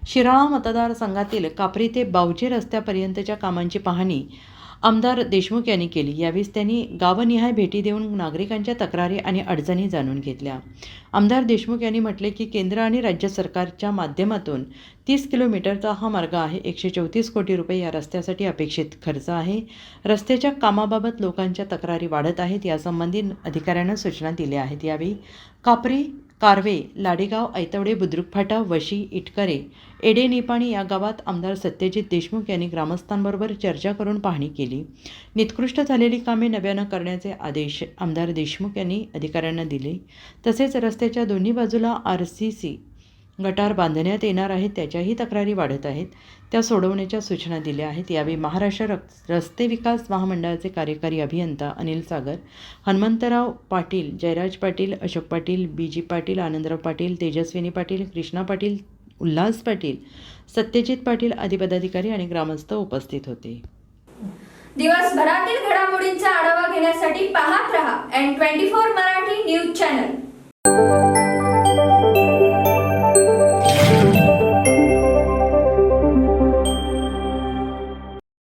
शिराळा मतदारसंघातील कापरी ते बावची रस्त्यापर्यंतच्या कामांची पाहणी आमदार देशमुख यांनी केली। यावेळी त्यांनी गावनिहाय भेटी देऊन नागरिकांच्या तक्रारी आणि अडचणी जाणून घेतल्या। आमदार देशमुख यांनी म्हटले की केंद्र आणि राज्य सरकारच्या माध्यमातून 30 किलोमीटरचा हा मार्ग आहे। 134 कोटी रुपये या रस्त्यासाठी अपेक्षित खर्च आहे। रस्त्याच्या कामाबाबत लोकांच्या तक्रारी वाढत आहेत। यासंबंधी अधिकाऱ्यांना सूचना दिल्या आहेत। यावेळी कापरी, कारवे, लाडेगाव, ऐतवडे, बुद्रुक फाटा, वशी, इटकरे, एडे निपाणी या गावात आमदार सत्यजित देशमुख यांनी ग्रामस्थांबरोबर चर्चा करून पाहणी केली। निकृष्ट झालेली कामे नव्यानं करण्याचे आदेश आमदार देशमुख यांनी अधिकाऱ्यांना दिले। तसेच रस्त्याच्या दोन्ही बाजूला RCC गटार बांधण्यात येणार आहेत, त्याच्याही तक्रारी वाढत आहेत, त्या सोडवण्याच्या सूचना दिल्या आहेत। यावेळी महाराष्ट्र रस्ते विकास महामंडळाचे कार्यकारी अभियंता अनिल सागर, हनुमंतराव पाटील, जयराज पाटील, अशोक पाटील, BG पाटील, आनंदराव पाटील, तेजस्विनी पाटील, कृष्णा पाटील, उल्हास पाटील, सत्यजित पाटील आदी पदाधिकारी आणि ग्रामस्थ उपस्थित होते। दिवसभरातील घडामोडींचा आढावा घेण्यासाठी पाहत रहा N24 मराठी न्यूज चॅनल।